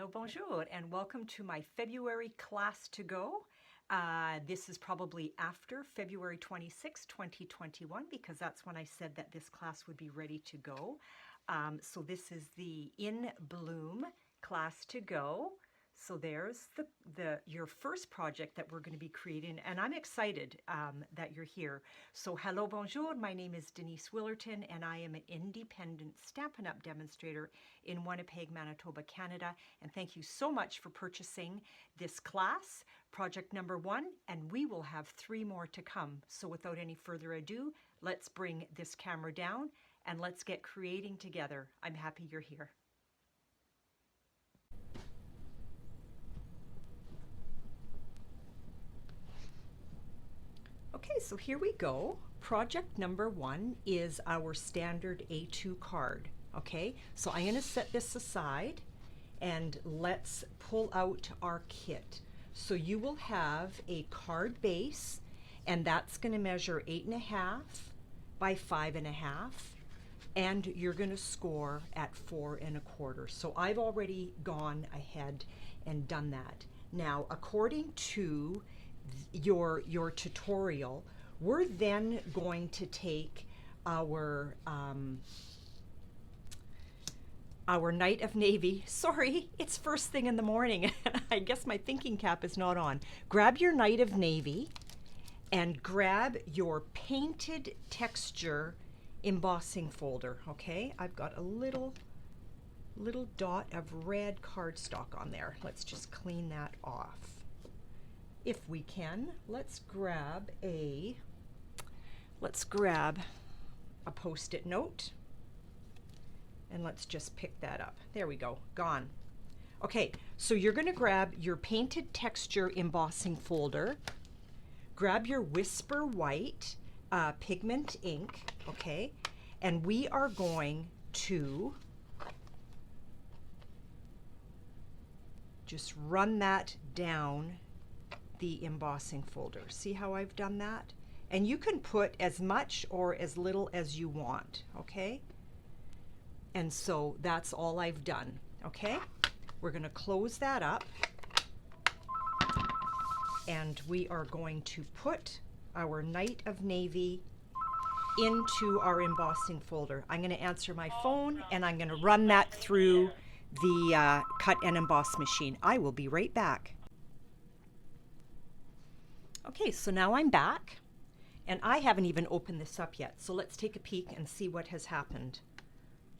Hello, bonjour, and welcome to my February class to go. This is probably after February 26, 2021, because that's when I said that this class would be ready to go. So this is the In Bloom class to go. So there's your first project that we're going to be creating, and I'm excited that you're here. So hello, bonjour, my name is Denise Willerton, and I am an independent Stampin' Up! Demonstrator in Winnipeg, Manitoba, Canada. And thank you so much for purchasing this class, project number 1, and we will have 3 more to come. So without any further ado, let's bring this camera down and let's get creating together. I'm happy you're here. Okay, so here we go. Project number 1 is our standard A2 card. Okay, so I'm going to set this aside and let's pull out our kit. So you will have a card base, and that's going to measure 8.5 by 5.5, and you're going to score at 4.25. So I've already gone ahead and done that. Now, according to your tutorial, we're then going to take our Night of Navy. Sorry, it's first thing in the morning. I guess my thinking cap is not on. Grab your Night of Navy and grab your painted texture embossing folder. Okay, I've got a little dot of red cardstock on there. Let's just clean that off. If we can, let's grab a Post-it note, and let's just pick that up. There we go, gone. Okay, so you're going to grab your painted texture embossing folder, grab your Whisper White pigment ink, okay, and we are going to just run that down the embossing folder. See how I've done that? And you can put as much or as little as you want, okay? And so that's all I've done, okay? We're going to close that up, and we are going to put our Night of Navy into our embossing folder. I'm going to answer my phone, and I'm going to run that through the cut and emboss machine. I will be right back. Okay, so now I'm back, and I haven't even opened this up yet. So let's take a peek and see what has happened.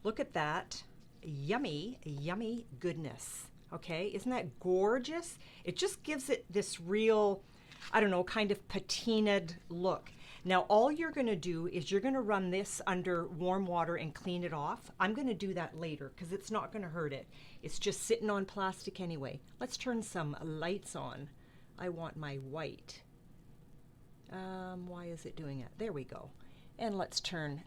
Look at that. Yummy, yummy goodness. Okay, isn't that gorgeous? It just gives it this real, I don't know, kind of patinaed look. Now, all you're going to do is you're going to run this under warm water and clean it off. I'm going to do that later because it's not going to hurt it. It's just sitting on plastic anyway. Let's turn some lights on. I want my white. Why is it doing it? There we go. And let's turn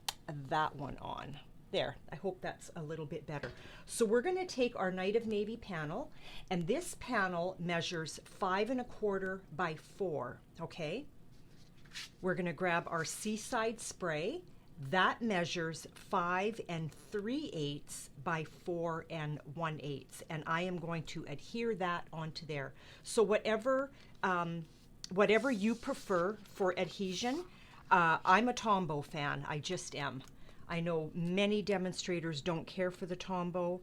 that one on. There, I hope that's a little bit better. So we're going to take our Night of Navy panel, and this panel measures 5.25 by 4, okay? We're going to grab our Seaside spray. That measures 5 3/8 by 4 1/8, and I am going to adhere that onto there. So whatever you prefer for adhesion. I'm a Tombow fan. I just am. I know many demonstrators don't care for the Tombow,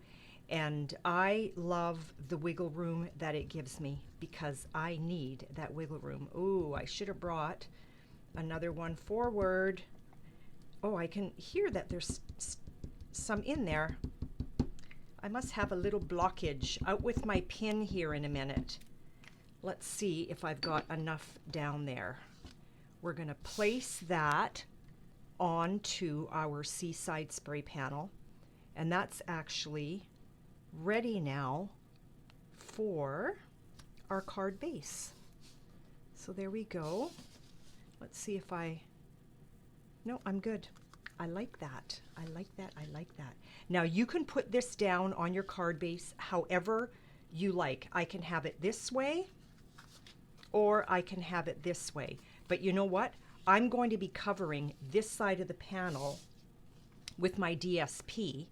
and I love the wiggle room that it gives me because I need that wiggle room. Ooh, I should have brought another one forward. Oh, I can hear that there's some in there. I must have a little blockage. Out with my pin here in a minute. Let's see if I've got enough down there. We're going to place that onto our Seaside spray panel, and that's actually ready now for our card base. So there we go. Let's see if no, I'm good. I like that. I like that. I like that. Now you can put this down on your card base however you like. I can have it this way, or I can have it this way. But you know what? I'm going to be covering this side of the panel with my DSP,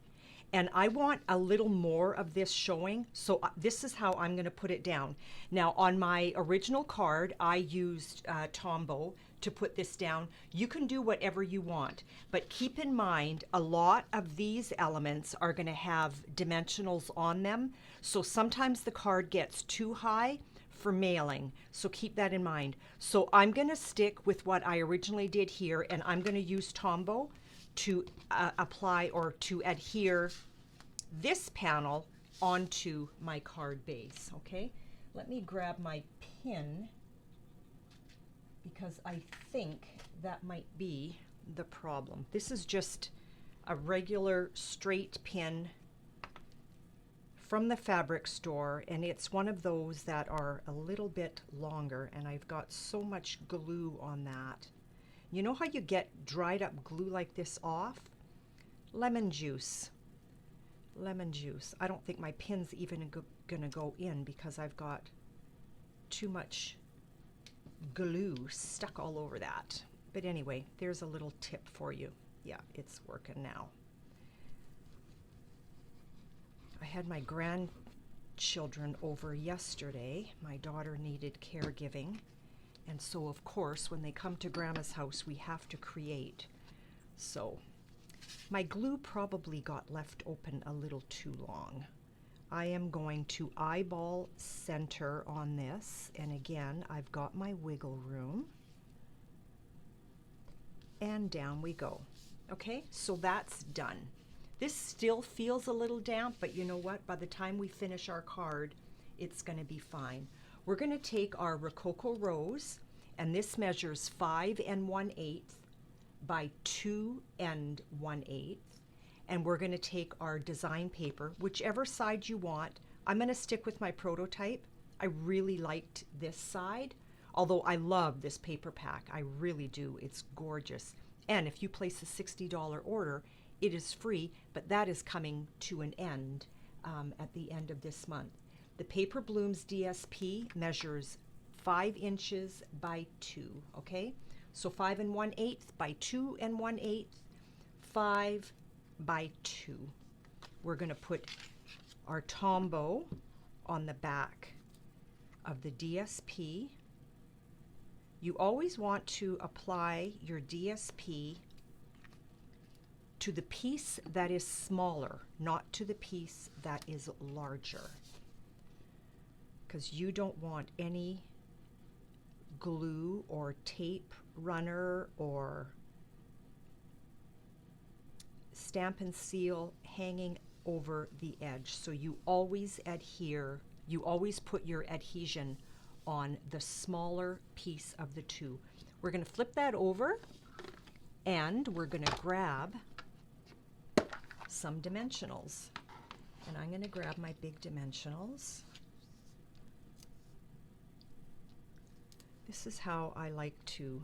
And I want a little more of this showing, so this is how I'm going to put it down. Now, on my original card, I used Tombow to put this down. You can do whatever you want, but keep in mind, a lot of these elements are going to have dimensionals on them, so sometimes the card gets too high for mailing, so keep that in mind. So I'm going to stick with what I originally did here, and I'm going to use Tombow to apply or to adhere this panel onto my card base. Okay, let me grab my pin because I think that might be the problem. This is just a regular straight pin from the fabric store, and it's one of those that are a little bit longer, and I've got so much glue on that. You know how you get dried up glue like this off? Lemon juice. Lemon juice. I don't think my pin's even gonna go in because I've got too much glue stuck all over that. But anyway, there's a little tip for you. Yeah, it's working now. I had my grandchildren over yesterday. My daughter needed caregiving. And so, of course, when they come to Grandma's house, we have to create. So, my glue probably got left open a little too long. I am going to eyeball center on this. And again, I've got my wiggle room. And down we go. Okay, so that's done. This still feels a little damp, but you know what? By the time we finish our card, it's going to be fine. We're going to take our Rococo Rose, and this measures 5 1/8 by 2 1/8. And we're going to take our design paper, whichever side you want. I'm going to stick with my prototype. I really liked this side, although I love this paper pack. I really do. It's gorgeous. And if you place a $60 order, it is free, but that is coming to an end at the end of this month. The Paper Blooms DSP measures 5 inches by 2, okay? So 5 1/8 by 2 1/8, 5 by 2. We're going to put our Tombow on the back of the DSP. You always want to apply your DSP to the piece that is smaller, not to the piece that is larger, because you don't want any glue or tape runner or Stampin' Seal hanging over the edge. So you always adhere, you always put your adhesion on the smaller piece of the two. We're going to flip that over, and we're going to grab some dimensionals. And I'm going to grab my big dimensionals. This is how I like to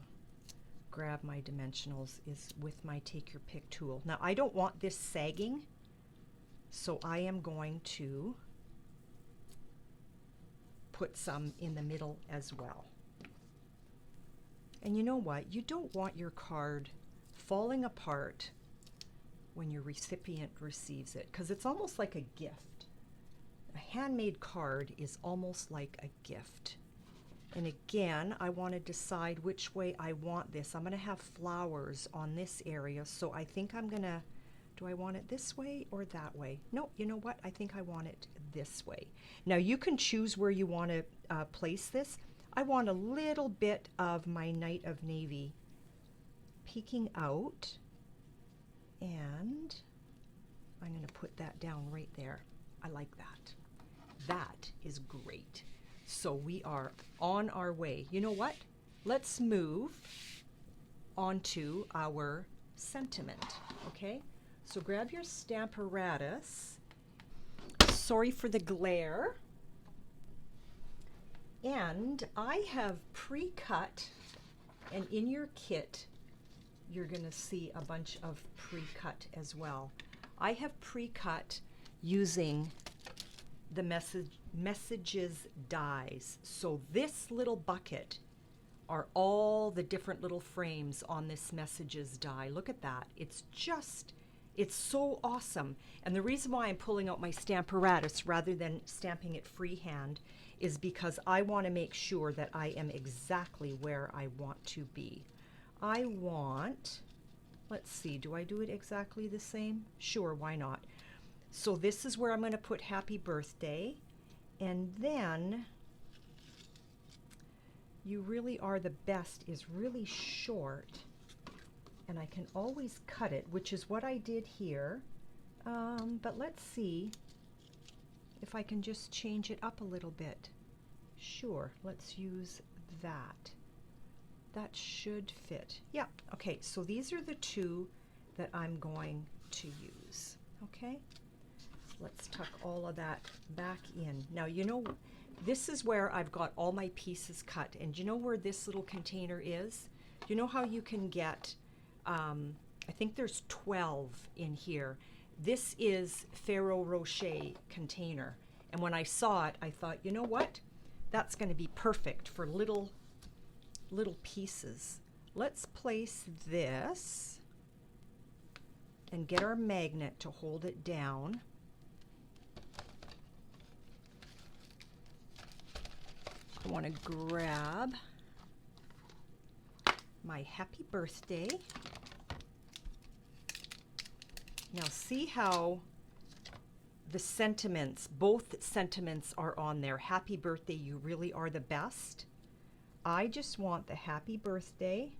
grab my dimensionals, is with my take your pick tool. Now I don't want this sagging, so I am going to put some in the middle as well. And you know what? You don't want your card falling apart when your recipient receives it, because it's almost like a gift. A handmade card is almost like a gift. And again, I want to decide which way I want this. I'm going to have flowers on this area, so I think I'm going to, do I want it this way or that way? No, you know what? I think I want it this way. Now you can choose where you want to place this. I want a little bit of my Night of Navy peeking out, and I'm going to put that down right there. I like that. That is great. So we are on our way. You know what? Let's move on to our sentiment, okay? So grab your Stamparatus. Sorry for the glare. And I have pre-cut, and in your kit, you're going to see a bunch of pre-cut as well. I have pre-cut using the messages dies. So this little bucket are all the different little frames on this messages die. Look at that. It's just It's so awesome. And the reason why I'm pulling out my Stamparatus rather than stamping it freehand is because I want to make sure that I am exactly where I want to be. I want, let's see, do I do it exactly the same? Sure, why not? So this is where I'm going to put happy birthday. And then you really are the best is really short. And I can always cut it, which is what I did here. But let's see if I can just change it up a little bit. Sure, let's use that. That should fit. Yeah, okay, so these are the two that I'm going to use, okay? Let's tuck all of that back in. Now, you know, this is where I've got all my pieces cut. And you know where this little container is? You know how you can get, I think there's 12 in here. This is Ferrero Rocher container. And when I saw it, I thought, you know what? That's going to be perfect for little pieces. Let's place this and get our magnet to hold it down. I want to grab my happy birthday. Now see how the sentiments, both sentiments are on there. Happy birthday, you really are the best. I just want the happy birthday.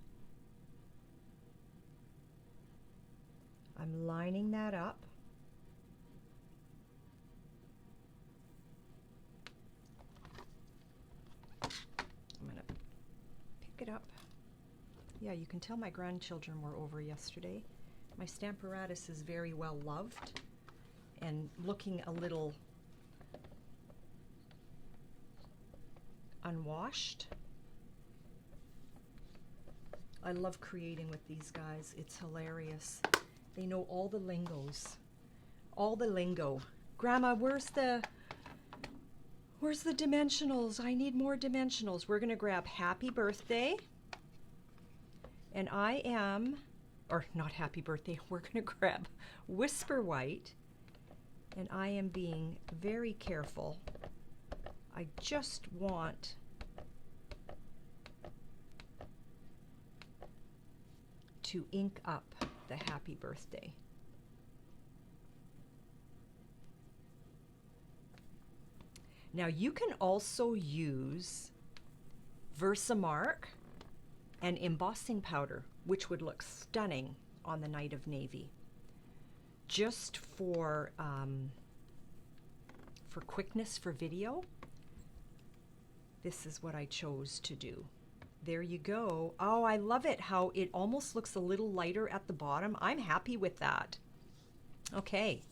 I'm lining that up. I'm going to pick it up. Yeah, you can tell my grandchildren were over yesterday. My Stamparatus is very well loved and looking a little unwashed. I love creating with these guys. It's hilarious. They know all the lingos. All the lingo. Grandma, where's the dimensionals? I need more dimensionals. We're gonna grab happy birthday. And I am, or not happy birthday, we're gonna grab Whisper White. And I am being very careful. I just want to ink up the happy birthday. Now you can also use Versamark and embossing powder, which would look stunning on the Night of Navy. Just for quickness for video, this is what I chose to do. There you go. Oh, I love it how it almost looks a little lighter at the bottom. I'm happy with that. Okay,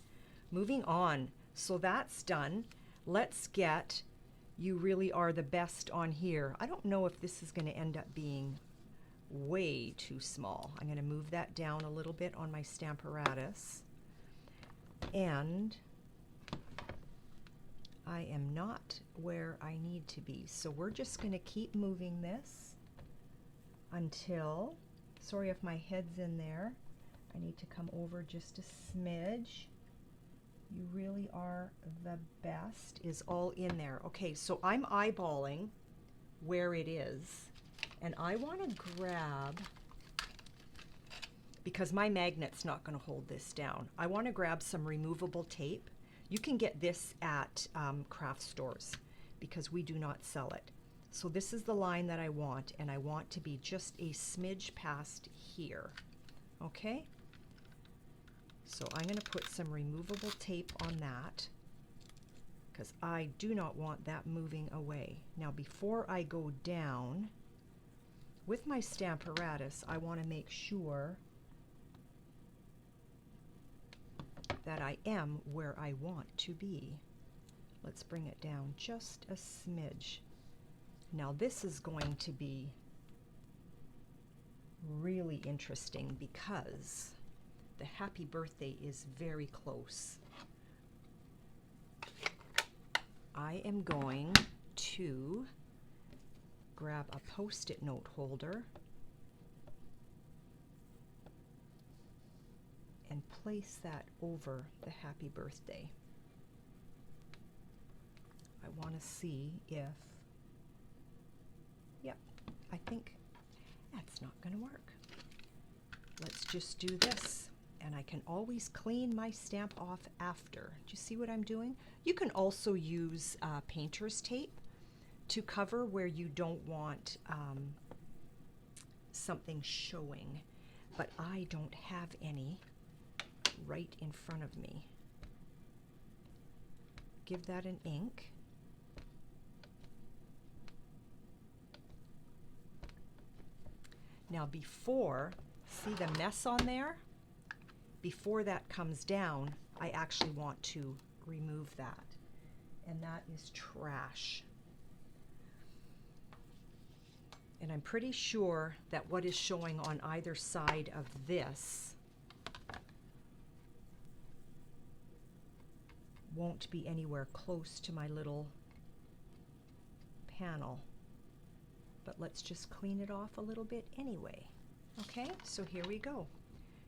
moving on. So that's done. Let's get You Really Are the Best on here. I don't know if this is going to end up being way too small. I'm going to move that down a little bit on my Stamparatus. And I am not where I need to be. So we're just going to keep moving this until, sorry if my head's in there, I need to come over just a smidge. You Really Are the Best is all in there. Okay, so I'm eyeballing where it is, and I want to grab, because my magnet's not going to hold this down, I want to grab some removable tape. You can get this at craft stores because we do not sell it. So this is the line that I want, and I want to be just a smidge past here. Okay? So I'm going to put some removable tape on that because I do not want that moving away. Now before I go down with my Stamparatus, I want to make sure that I am where I want to be. Let's bring it down just a smidge. Now this is going to be really interesting because the happy birthday is very close. I am going to grab a Post-it note holder and place that over the happy birthday. I want to see if, yep, I think that's not going to work. Let's just do this, and I can always clean my stamp off after. Do you see what I'm doing? You can also use painter's tape to cover where you don't want something showing, but I don't have any right in front of me. Give that an ink. Now before, see the mess on there? Before that comes down, I actually want to remove that. And that is trash. And I'm pretty sure that what is showing on either side of this won't be anywhere close to my little panel. But let's just clean it off a little bit anyway. Okay, so here we go.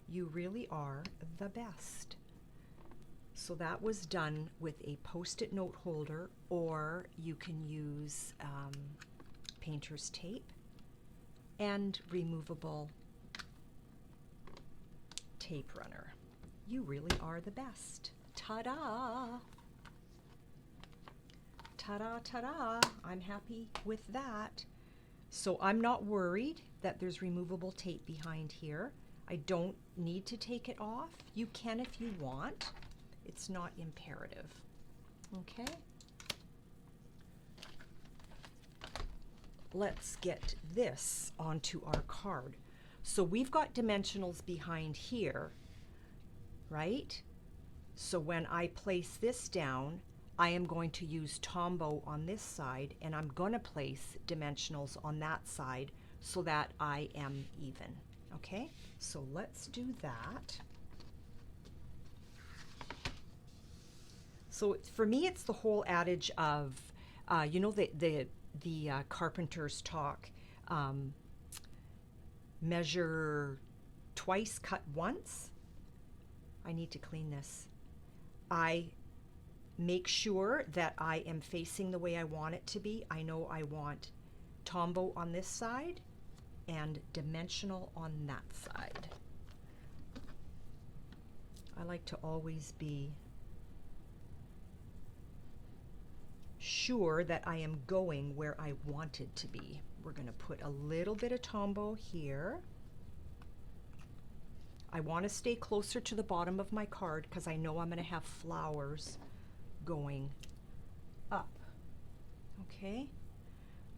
You really are the best. So that was done with a Post-it note holder, or you can use painter's tape and removable tape runner. You really are the best. Ta-da! Ta-da, ta-da! I'm happy with that. So I'm not worried that there's removable tape behind here. I don't need to take it off. You can if you want. It's not imperative. Okay? Let's get this onto our card. So we've got dimensionals behind here, right? So when I place this down, I am going to use Tombow on this side, and I'm going to place dimensionals on that side so that I am even. Okay, so let's do that. So for me, it's the whole adage of, you know, the carpenters talk, measure twice, cut once. I need to clean this. I make sure that I am facing the way I want it to be. I know I want Tombow on this side and dimensional on that side. I like to always be sure that I am going where I want it to be. We're going to put a little bit of Tombow here. I want to stay closer to the bottom of my card because I know I'm going to have flowers going up. Okay,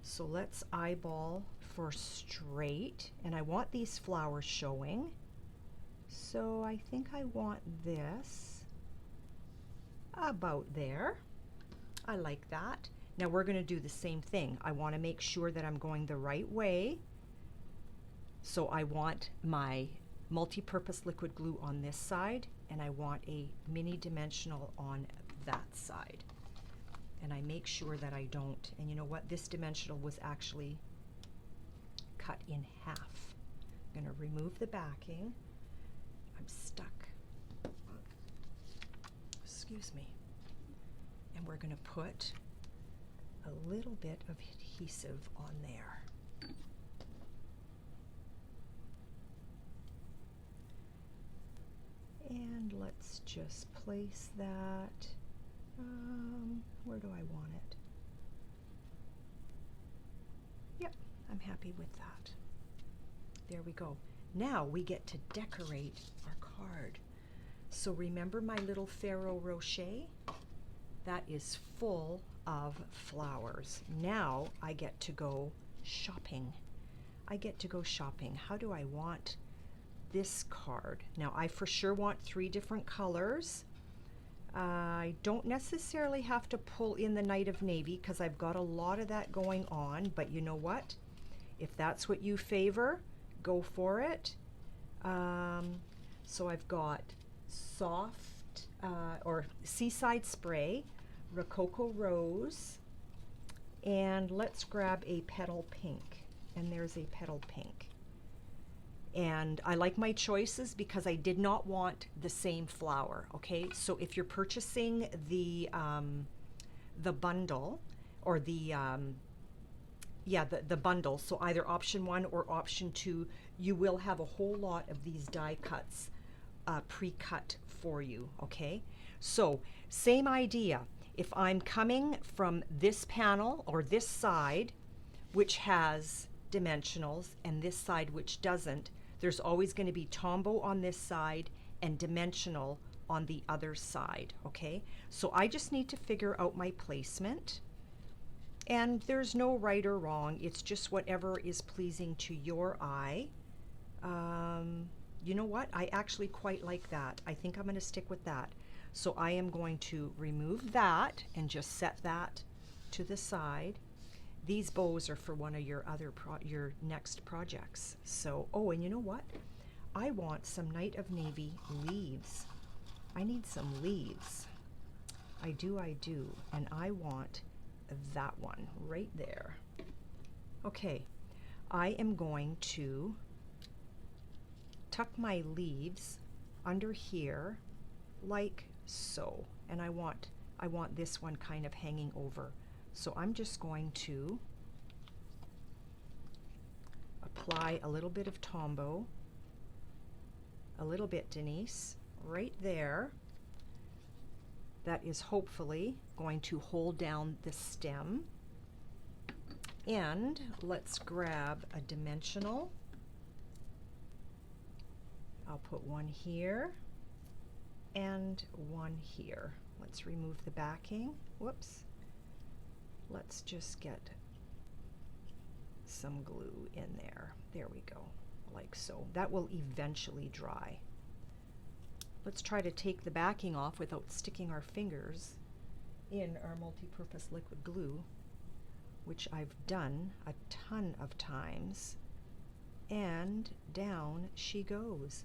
so let's eyeball for straight, and I want these flowers showing. So I think I want this about there. I like that. Now we're going to do the same thing. I want to make sure that I'm going the right way. So I want my multi-purpose liquid glue on this side, and I want a mini dimensional on that side. And I make sure that I don't, and you know what, this dimensional was actually cut in half. I'm going to remove the backing. I'm stuck. Excuse me. And we're going to put a little bit of adhesive on there. And let's just place that. Where do I want it? Yep, I'm happy with that. There we go. Now we get to decorate our card. So remember my little Ferrero Rocher? That is full of flowers. Now I get to go shopping. I get to go shopping. How do I want this card? Now I for sure want 3 different colors. I don't necessarily have to pull in the Night of Navy because I've got a lot of that going on, but you know what? If that's what you favor, go for it. So I've got soft or Seaside Spray, Rococo Rose, and let's grab a Petal Pink. And there's a Petal Pink. And I like my choices because I did not want the same flower, okay? So if you're purchasing the bundle, or the bundle, so either option 1 or option 2, you will have a whole lot of these die cuts pre-cut for you, okay? So same idea. If I'm coming from this panel or this side, which has dimensionals, and this side which doesn't, there's always going to be tombow on this side and dimensional on the other side, okay? So I just need to figure out my placement, and there's no right or wrong. It's just whatever is pleasing to your eye. You know what? I actually quite like that. I think I'm going to stick with that. So I am going to remove that and just set that to the side. These bows are for one of your your next projects. So, oh, and you know what? I want some Night of Navy leaves. I need some leaves. I do. And I want that one right there. Okay, I am going to tuck my leaves under here like so. And I want this one kind of hanging over. So I'm just going to apply a little bit of tombow, a little bit, Denise, right there. That is hopefully going to hold down the stem. And let's grab a dimensional. I'll put one here and one here. Let's remove the backing. Whoops. Let's just get some glue in there. There we go, like so. That will eventually dry. Let's try to take the backing off without sticking our fingers in our multi-purpose liquid glue, which I've done a ton of times. And down she goes.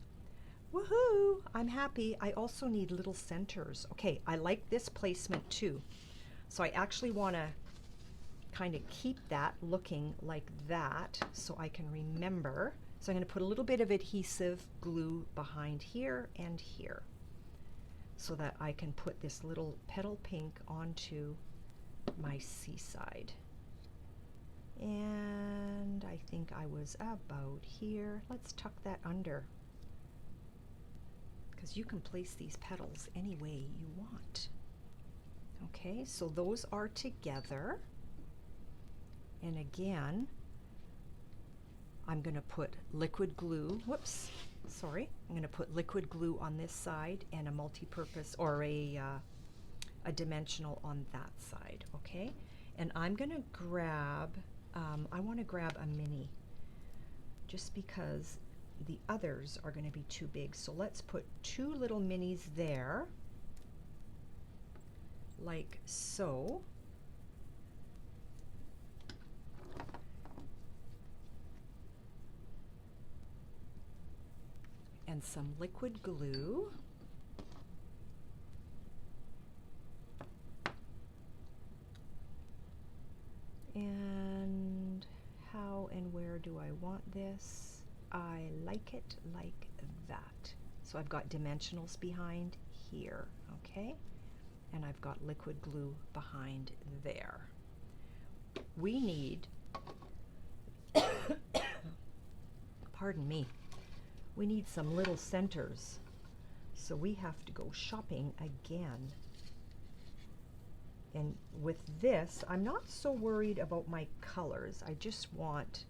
Woohoo! I'm happy. I also need little centers. Okay, I like this placement too. So I actually want to kind of keep that looking like that so I can remember. So I'm going to put a little bit of adhesive glue behind here and here so that I can put this little petal pink onto my seaside. And I think I was about here. Let's tuck that under, because you can place these petals any way you want. Okay, so those are together. And again, I'm going to put liquid glue, whoops, sorry, I'm going to put liquid glue on this side and a multi-purpose or a dimensional on that side, okay? And I'm going to grab, I want to grab a mini just because the others are going to be too big. So let's put 2 little minis there, like so. And some liquid glue. And how and where do I want this? I like it like that. So I've got dimensionals behind here, okay? And I've got liquid glue behind there. We need, pardon me, we need some little centers. So we have to go shopping again. And with this, I'm not so worried about my colors. I just want,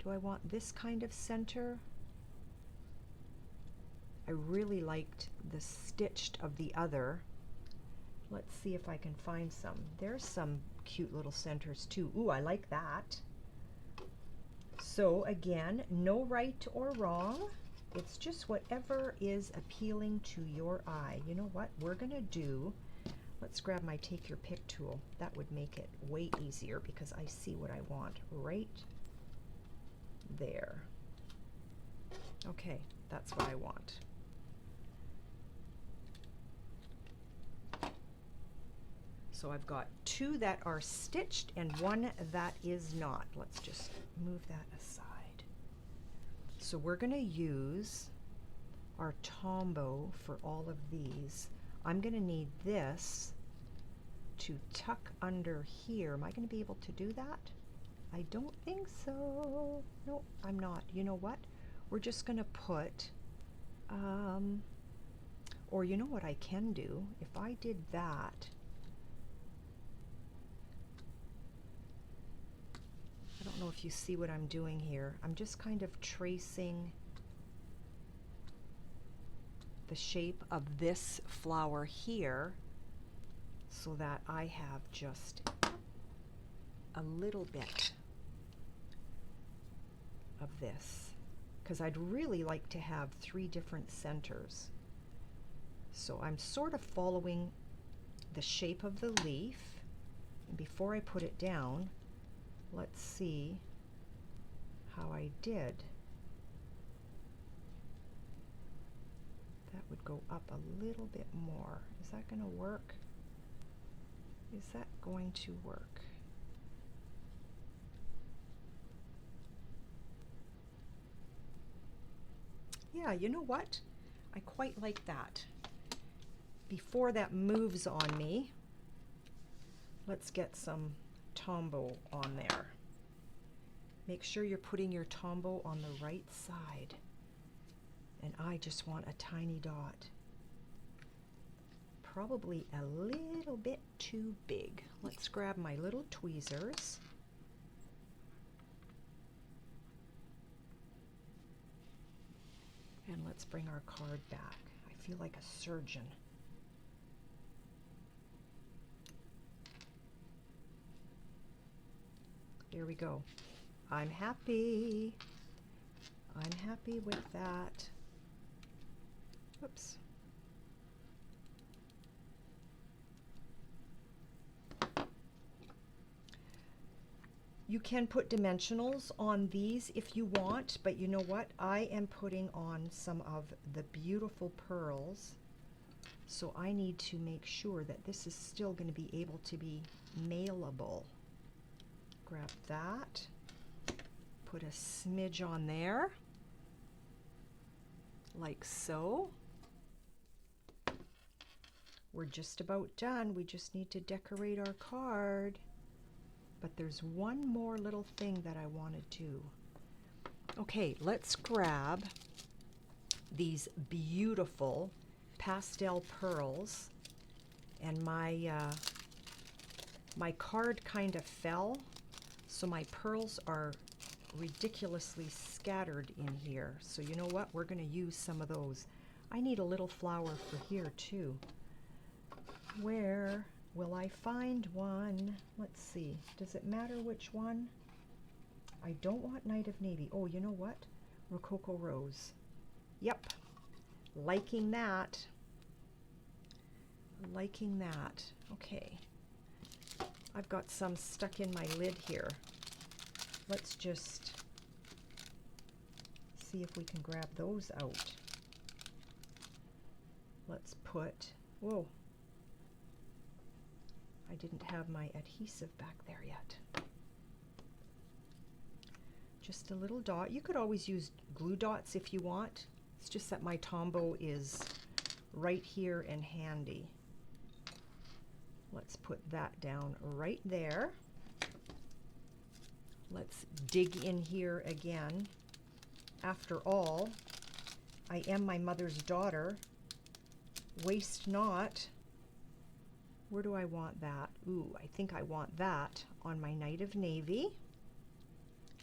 do I want this kind of center? I really liked the stitched of the other. Let's see if I can find some. There's some cute little centers too. Ooh, I like that. So again, no right or wrong. It's just whatever is appealing to your eye. You know what we're gonna do? Let's grab my take your pick tool. That would make it way easier because I see what I want right there. Okay, that's what I want. So I've got 2 that are stitched and 1 that is not. Let's just move that aside. So we're going to use our tombow for all of these. I'm going to need this to tuck under here. Am I going to be able to do that? I don't think so. No, I'm not. You know what? We're just going to put, or you know what I can do? If I did that, I don't know if you see what I'm doing here. I'm just kind of tracing the shape of this flower here so that I have just a little bit of this, because I'd really like to have 3 different centers. So I'm sort of following the shape of the leaf, and before I put it down, let's see how I did. That would go up a little bit more. Is that going to work? Is that going to work? Yeah, you know what? I quite like that. Before that moves on me, let's get some tombow on there. Make sure you're putting your tombow on the right side. And I just want a tiny dot. Probably a little bit too big. Let's grab my little tweezers. And let's bring our card back. I feel like a surgeon. There we go. I'm happy. I'm happy with that. Oops. You can put dimensionals on these if you want, but you know what? I am putting on some of the beautiful pearls, so I need to make sure that this is still going to be able to be mailable. Grab that, put a smidge on there, like so. We're just about done. We just need to decorate our card. But there's one more little thing that I want to do. Okay, let's grab these beautiful pastel pearls. And my card kind of fell, so my pearls are ridiculously scattered in here. So you know what? We're going to use some of those. I need a little flower for here too. Where will I find one? Let's see. Does it matter which one? I don't want Night of Navy. Oh, you know what? Rococo Rose. Yep. Liking that. Liking that. Okay. I've got some stuck in my lid here. Let's just see if we can grab those out. Let's put, whoa. I didn't have my adhesive back there yet. Just a little dot. You could always use glue dots if you want. It's just that my tombow is right here and handy. Let's put that down right there. Let's dig in here again. After all, I am my mother's daughter. Waste not. Where do I want that? Ooh, I think I want that on my Night of Navy.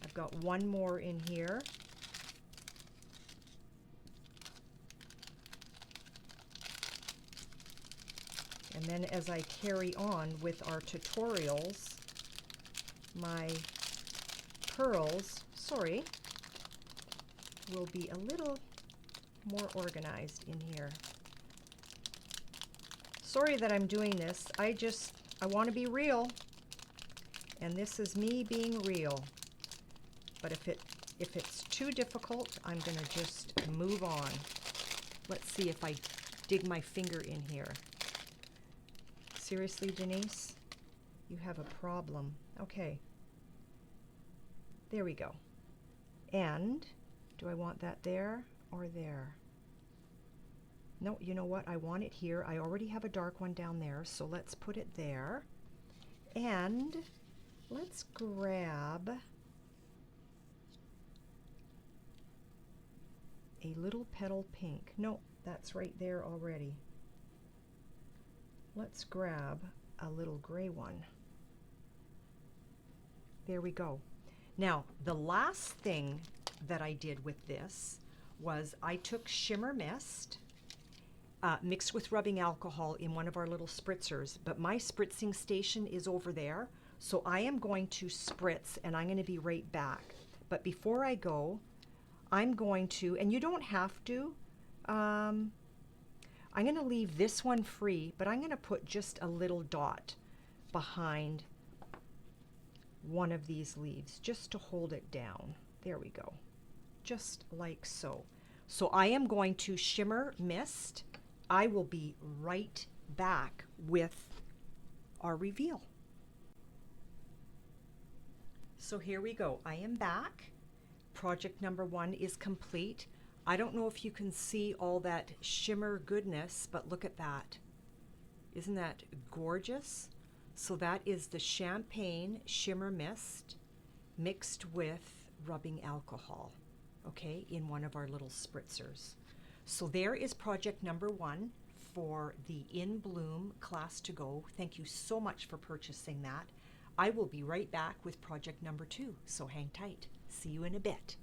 I've got one more in here. And then as I carry on with our tutorials, my pearls, will be a little more organized in here. Sorry that I'm doing this. I want to be real. And this is me being real. But if it's too difficult, I'm going to just move on. Let's see if I dig my finger in here. Seriously, Denise? You have a problem. Okay. There we go. And Do I want that there or there? No, you know what? I want it here. I already have a dark one down there, so let's put it there. And let's grab a little petal pink. No, that's right there already. Let's grab a little gray one. There we go. Now, the last thing that I did with this was I took Shimmer Mist, mixed with rubbing alcohol in one of our little spritzers, but my spritzing station is over there, so I am going to spritz and I'm going to be right back. But before I go, I'm going to, and you don't have to, I'm going to leave this one free, but I'm going to put just a little dot behind one of these leaves just to hold it down. There we go, just like so. So I am going to Shimmer Mist. I will be right back with our reveal. So here we go. I am back. Project number 1 is complete. I don't know if you can see all that shimmer goodness, but look at that. Isn't that gorgeous? So that is the Champagne Shimmer Mist mixed with rubbing alcohol, okay, in one of our little spritzers. So there is project number 1 for the In Bloom Classtogo. Thank you so much for purchasing that. I will be right back with project number 2, so hang tight. See you in a bit.